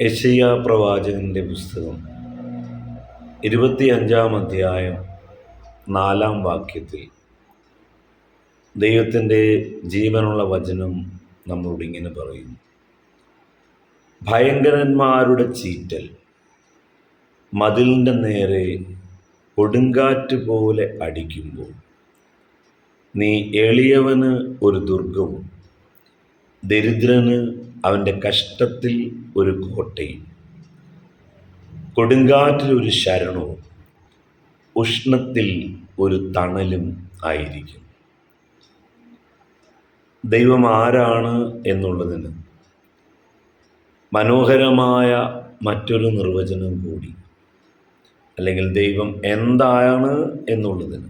യെശയ്യാ പ്രവാചകന്റെ പുസ്തകം 25-ാം അധ്യായം 4-ാം വാക്യത്തിൽ ദൈവത്തിൻ്റെ ജീവനുള്ള വചനം നമ്മളോട് ഇങ്ങനെ പറയുന്നു: ഭയങ്കരന്മാരുടെ ചീറ്റൽ മതിലിൻ്റെ നേരെ കൊടുങ്കാറ്റ് പോലെ അടിക്കുമ്പോൾ നീ എളിയവന് ഒരു ദുർഗവും ദരിദ്രന് അവൻ്റെ കഷ്ടത്തിൽ ഒരു കോട്ടയും, കൊടുങ്കാറ്റിൽ ഒരു ശരണവും ഉഷ്ണത്തിൽ ഒരു തണലും ആയിരിക്കും. ദൈവം ആരാണ് എന്നുള്ളതിന് മനോഹരമായ മറ്റൊരു നിർവചനം കൂടി, അല്ലെങ്കിൽ ദൈവം എന്താണ് എന്നുള്ളതിന്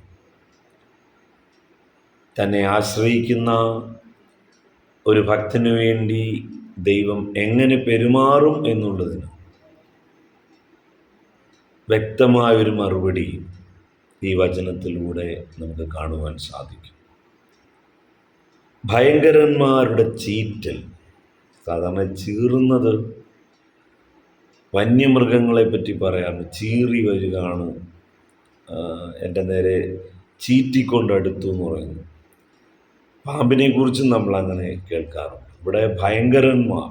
തന്നെ ആശ്രയിക്കുന്ന ഒരു ഭക്തന് വേണ്ടി ദൈവം എങ്ങനെ പെരുമാറും എന്നുള്ളതിന് വ്യക്തമായൊരു മറുപടി ഈ വചനത്തിലൂടെ നമുക്ക് കാണുവാൻ സാധിക്കും. ഭയങ്കരന്മാരുടെ ചീറ്റൽ, സാധാരണ ചീറുന്നത് വന്യമൃഗങ്ങളെ പറ്റി പറയാറുണ്ട്. ചീറി വരികയാണ്, എൻ്റെ നേരെ ചീറ്റിക്കൊണ്ടടുത്തു എന്ന് പറയുന്നു. പാമ്പിനെ കുറിച്ചും നമ്മൾ അങ്ങനെ കേൾക്കാറുണ്ട്. ഇവിടെ ഭയങ്കരന്മാർ,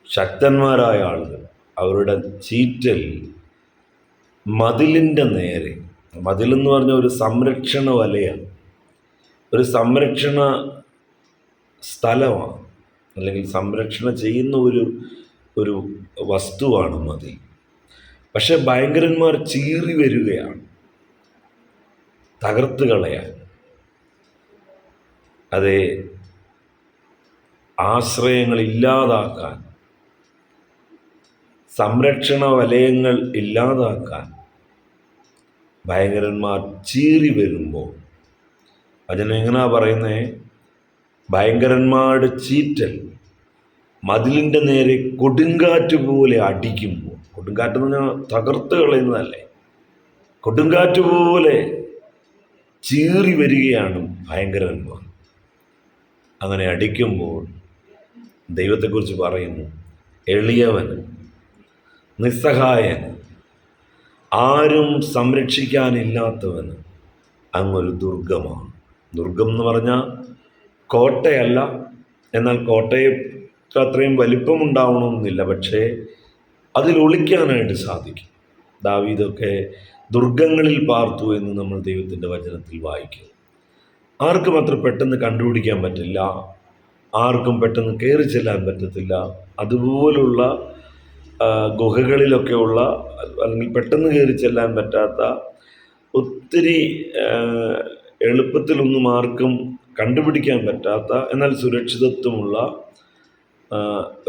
ശക്തന്മാരായ ആളുകൾ, അവരുടെ ചീറ്റൽ മതിലിൻ്റെ നേരെ, മതിലെന്ന് പറഞ്ഞ ഒരു സംരക്ഷണ വലയാണ്, ഒരു സംരക്ഷണ സ്ഥലമാണ്, അല്ലെങ്കിൽ സംരക്ഷണ ചെയ്യുന്ന ഒരു വസ്തുവാണ് മതിൽ. പക്ഷെ ഭയങ്കരന്മാർ ചീറി വരികയാണ്, തകർത്ത് കളയാൻ. അതേ, ആശ്രയങ്ങൾ ഇല്ലാതാക്കാൻ, സംരക്ഷണ വലയങ്ങൾ ഇല്ലാതാക്കാൻ ഭയങ്കരന്മാർ ചീറി വരുമ്പോൾ അതിന് എങ്ങനെയാ പറയുന്നത്? ഭയങ്കരന്മാരുടെ ചീറ്റൽ മതിലിൻ്റെ നേരെ കൊടുങ്കാറ്റ് പോലെ അടിക്കുമ്പോൾ, കൊടുങ്കാറ്റ് എന്ന് പറഞ്ഞാൽ തകർത്ത് കളയുന്നതല്ലേ, കൊടുങ്കാറ്റ് പോലെ ചീറി വരികയാണ് ഭയങ്കരന്മാർ. അങ്ങനെ അടിക്കുമ്പോൾ ദൈവത്തെക്കുറിച്ച് പറയുന്നു: എളിയവന്, നിസ്സഹായന്, ആരും സംരക്ഷിക്കാനില്ലാത്തവന് അങ്ങൊരു ദുർഗമാണ്. ദുർഗം എന്ന് പറഞ്ഞാൽ കോട്ടയല്ല, എന്നാൽ കോട്ടയെ അത്രയും വലിപ്പമുണ്ടാവണമെന്നില്ല, പക്ഷേ അതിൽ ഒളിക്കാനായിട്ട് സാധിക്കും. ദാവീദൊക്കെ ദുർഗങ്ങളിൽ പാർത്തു എന്ന് നമ്മൾ ദൈവത്തിൻ്റെ വചനത്തിൽ വായിക്കും. ആർക്കും അത്ര പെട്ടെന്ന് കണ്ടുപിടിക്കാൻ പറ്റില്ല, ആർക്കും പെട്ടെന്ന് കയറി ചെല്ലാൻ പറ്റത്തില്ല. അതുപോലുള്ള ഗുഹകളിലൊക്കെയുള്ള, അല്ലെങ്കിൽ പെട്ടെന്ന് കയറി ചെല്ലാൻ പറ്റാത്ത, ഒത്തിരി എളുപ്പത്തിലൊന്നും ആർക്കും കണ്ടുപിടിക്കാൻ പറ്റാത്ത, എന്നാൽ സുരക്ഷിതത്വമുള്ള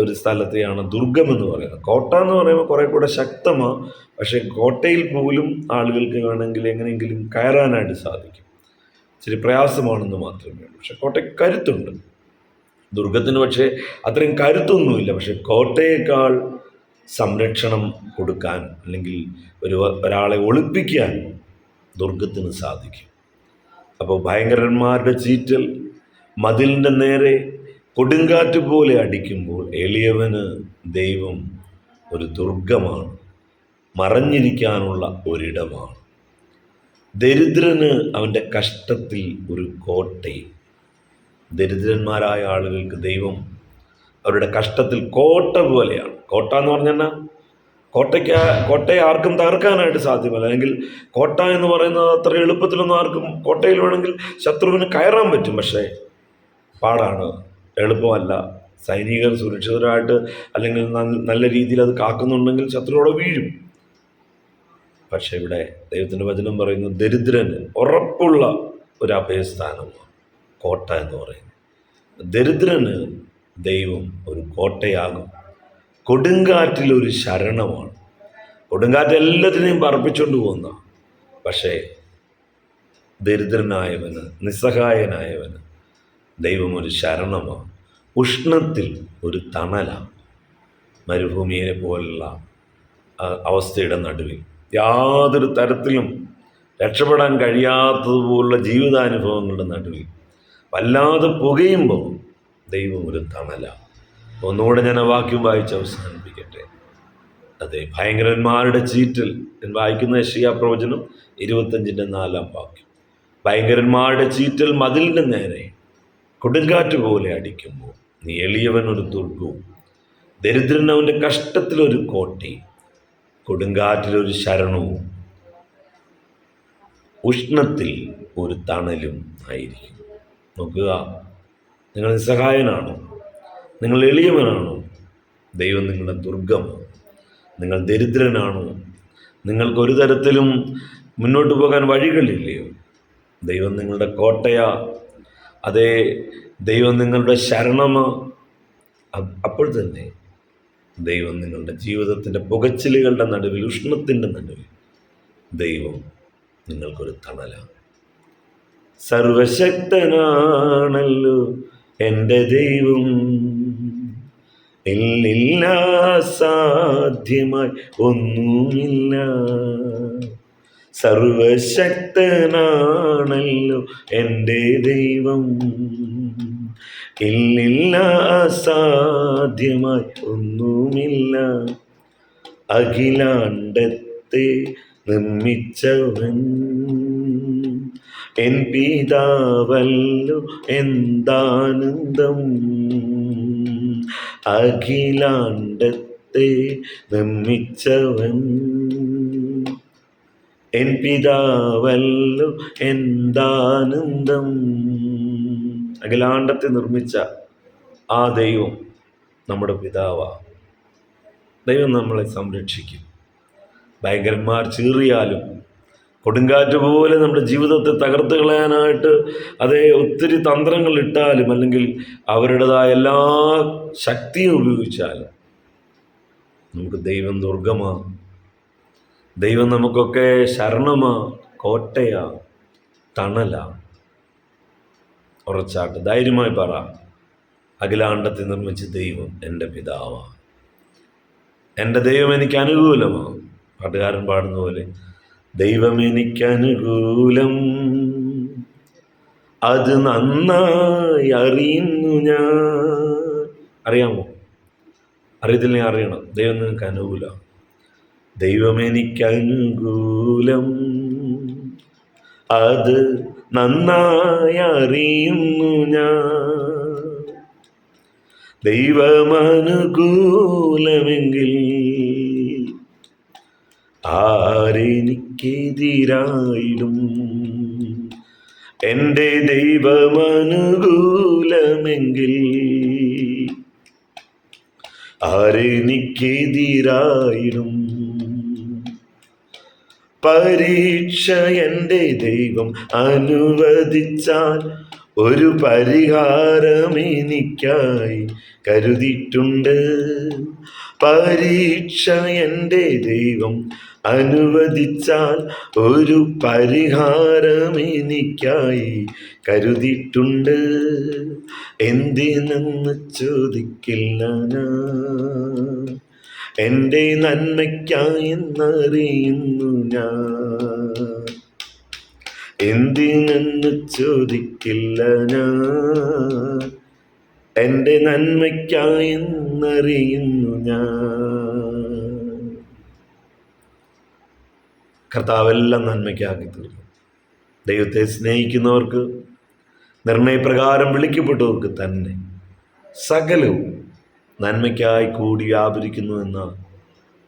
ഒരു സ്ഥലത്തെയാണ് ദുർഗമെന്ന് പറയുന്നത്. കോട്ട എന്ന് പറയുമ്പോൾ കുറേ കൂടെ ശക്തമാണ്, പക്ഷേ കോട്ടയിൽ പോലും ആളുകൾക്ക് വേണമെങ്കിൽ എങ്ങനെയെങ്കിലും കയറാനായിട്ട് സാധിക്കും. ഇച്ചിരി പ്രയാസമാണെന്ന് മാത്രമേ ഉള്ളൂ. പക്ഷെ കോട്ടയ്ക്ക് കരുത്തുണ്ട്. ദുർഗത്തിന് പക്ഷേ അത്രയും കരുത്തൊന്നുമില്ല, പക്ഷെ കോട്ടയേക്കാൾ സംരക്ഷണം കൊടുക്കാൻ, അല്ലെങ്കിൽ ഒരാളെ ഒളിപ്പിക്കാൻ ദുർഗത്തിന് സാധിക്കും. അപ്പോൾ ഭയങ്കരന്മാരുടെ ചീറ്റൽ മതിലിൻ്റെ നേരെ കൊടുങ്കാറ്റ് പോലെ അടിക്കുമ്പോൾ എളിയവന് ദൈവം ഒരു ദുർഗമാണ്, മറഞ്ഞിരിക്കാനുള്ള ഒരിടമാണ്. ദരിദ്രന് അവൻ്റെ കഷ്ടത്തിൽ ഒരു കോട്ടയും. ദരിദ്രന്മാരായ ആളുകൾക്ക് ദൈവം അവരുടെ കഷ്ടത്തിൽ കോട്ട പോലെയാണ്. കോട്ട എന്ന് പറഞ്ഞാൽ കോട്ടയെ ആർക്കും തകർക്കാനായിട്ട് സാധ്യമല്ല, അല്ലെങ്കിൽ കോട്ട എന്ന് പറയുന്നത് അത്ര എളുപ്പത്തിലൊന്നും ആർക്കും, കോട്ടയിൽ വേണമെങ്കിൽ ശത്രുവിന് കയറാൻ പറ്റും, പക്ഷേ പാടാണ്, എളുപ്പമല്ല. സൈനികർ സുരക്ഷിതരായിട്ട്, അല്ലെങ്കിൽ നല്ല രീതിയിൽ അത് കാക്കുന്നുണ്ടെങ്കിൽ ശത്രുവോടെ വീഴും. പക്ഷെ ഇവിടെ ദൈവത്തിൻ്റെ വചനം പറയുന്നു, ദരിദ്രന് ഉറപ്പുള്ള ഒരു അഭയസ്ഥാനമാണ് കോട്ട എന്ന് പറയുന്നത്. ദരിദ്രന് ദൈവം ഒരു കോട്ടയാകും, കൊടുങ്കാറ്റിലൊരു ശരണമാണ്. കൊടുങ്കാറ്റ് എല്ലാത്തിനെയും പറപ്പിച്ചുകൊണ്ട് പോകുന്ന, പക്ഷേ ദരിദ്രനായവന്, നിസ്സഹായനായവന് ദൈവം ഒരു ശരണമാണ്. ഉഷ്ണത്തിൽ ഒരു തണലാണ്. മരുഭൂമിയെ പോലുള്ള അവസ്ഥയുടെ നടുവിൽ, യാതൊരു തരത്തിലും രക്ഷപ്പെടാൻ കഴിയാത്തതുപോലുള്ള ജീവിതാനുഭവങ്ങളുടെ നടുവിൽ വല്ലാതെ പുകയുമ്പോൾ ദൈവം ഒരു തണലാണ്. ഒന്നുകൂടെ ഞാൻ ആ വാക്യം വായിച്ച് അവസാനിപ്പിക്കട്ടെ. അതെ, ഭയങ്കരന്മാരുടെ ചീറ്റിൽ, ഞാൻ വായിക്കുന്ന യെശയ്യാ പ്രവചനം 25:4 വാക്യം. ഭയങ്കരന്മാരുടെ ചീറ്റൽ മതിലിൻ്റെ നേരെ കൊടുങ്കാറ്റ് പോലെ അടിക്കുമ്പോൾ നീ എളിയവനൊരു ദുർഗവും ദരിദ്രൻ അവൻ്റെ കഷ്ടത്തിലൊരു കോട്ടയും കൊടുങ്കാറ്റിലൊരു ശരണവും ഉഷ്ണത്തിൽ ഒരു തണലും ആയിരിക്കും. നോക്കുക, നിങ്ങൾ നിസ്സഹായനാണോ? നിങ്ങൾ എളിയവനാണോ? ദൈവം നിങ്ങളുടെ ദുർഗമാണ്. നിങ്ങൾ ദരിദ്രനാണോ? നിങ്ങൾക്ക് ഒരു തരത്തിലും മുന്നോട്ട് പോകാൻ വഴികളില്ലയോ? ദൈവം നിങ്ങളുടെ കോട്ടയാ? അതേ, ദൈവം നിങ്ങളുടെ ശരണമാ? അപ്പോൾ തന്നെ ദൈവം നിങ്ങളുടെ ജീവിതത്തിൻ്റെ പുകച്ചിലുകളുടെ നടുവിൽ, ഉഷ്ണത്തിൻ്റെ നടുവിൽ ദൈവം നിങ്ങൾക്കൊരു തണലാണ്. സർവശക്തനാണല്ലോ എൻ്റെ ദൈവം, ഇല്ലില്ല സാധ്യമായി ഒന്നുമില്ല. സർവശക്തനാണല്ലോ എൻ്റെ ദൈവം, ഇല്ലില്ല അസാധ്യമായി ഒന്നുമില്ല. അഖിലാണ്ടത്തെ നിർമ്മിച്ചവൻ എൻ പിതാവല്ലോ, എന്താനന്ദം. അഖിലാണ്ടത്തെ നിർമ്മിച്ചവൻ എൻ പിതാവല്ലോ, എന്താനന്ദം. അഖിലാണ്ടത്തെ നിർമ്മിച്ച ആ ദൈവം നമ്മുടെ പിതാവാണ്. ദൈവം നമ്മളെ സംരക്ഷിക്കും. ഭയങ്കരന്മാർ ചീറിയാലും, കൊടുങ്കാറ്റ് പോലെ നമ്മുടെ ജീവിതത്തെ തകർത്ത് കളയാനായിട്ട് അതേ ഒത്തിരി തന്ത്രങ്ങൾ ഇട്ടാലും, അല്ലെങ്കിൽ അവരുടേതായ എല്ലാ ശക്തിയും ഉപയോഗിച്ചാലും, നമുക്ക് ദൈവം ദുർഗമാ. ദൈവം നമുക്കൊക്കെ ശരണമാ, കോട്ടയാ, തണലാ. ഉറച്ചാട്ട് ധൈര്യമായി പറ, അഖിലാണ്ടത്തെ നിർമ്മിച്ച ദൈവം എൻ്റെ പിതാവാണ്. എൻ്റെ ദൈവം എനിക്ക് അനുകൂലമാണ്. പാട്ടുകാരൻ പാടുന്ന പോലെ, ദൈവം എനിക്കനുകൂലം, അത് നന്നായി അറിയുന്നു ഞാൻ. അറിയാമോ? അറിയത്തില്ലെങ്കിൽ അറിയണം. ദൈവം നിങ്ങൾക്ക് അനുകൂലം. ദൈവം എനിക്കനുകൂലം, അത് നന്നായി അറിയുന്നു ഞാൻ. ദൈവമനുകൂലമെങ്കിൽ ആരെനിക്കെതിരായിടും? എൻ്റെ ദൈവമനുകൂലമെങ്കിൽ ആരെനിക്കെതിരായിടും? പരീക്ഷ എൻ്റെ ദൈവം അനുവദിച്ചാൽ ഒരു പരിഹാരം എനിക്കായി കരുതിയിട്ടുണ്ട്. പരീക്ഷ എൻ്റെ ദൈവം അനുവദിച്ചാൽ ഒരു പരിഹാരം എനിക്കായി കരുതിയിട്ടുണ്ട്. എന്തിനെന്ന് ചോദിക്കില്ല ഞാൻ, എൻ്റെ നന്മയ്ക്കായെന്നറിയുന്നു ഞാൻ. എന്തിനെന്ന് ചോദിക്കില്ല ഞാൻ, എൻ്റെ നന്മയ്ക്കായെന്നറിയുന്നു ഞാൻ. കർത്താവെല്ലാം നന്മയ്ക്കാക്കി തീർക്കും. ദൈവത്തെ സ്നേഹിക്കുന്നവർക്ക്, നിർണയപ്രകാരം വിളിക്കപ്പെട്ടവർക്ക് തന്നെ സകലവും നന്മയ്ക്കായി കൂടി വ്യാപരിക്കുന്നു എന്ന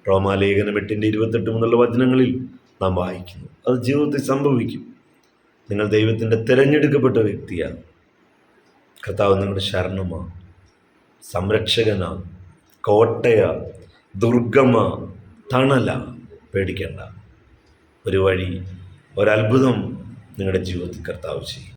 റോമാലേഖനം 8:28 മുതലുള്ള വചനങ്ങളിൽ നാം വായിക്കുന്നു. അത് ജീവിതത്തിൽ സംഭവിക്കും. നിങ്ങൾ ദൈവത്തിൻ്റെ തിരഞ്ഞെടുക്കപ്പെട്ട വ്യക്തിയാണ്. കർത്താവ് നിങ്ങളുടെ ശരണമാണ്, സംരക്ഷകനാണ്, കോട്ടയാ, ദുർഗമാ, തണലാ. പേടിക്കേണ്ട. ഒരു വഴി, ഒരത്ഭുതം നിങ്ങളുടെ ജീവിതത്തിൽ കർത്താവ് ചെയ്യും.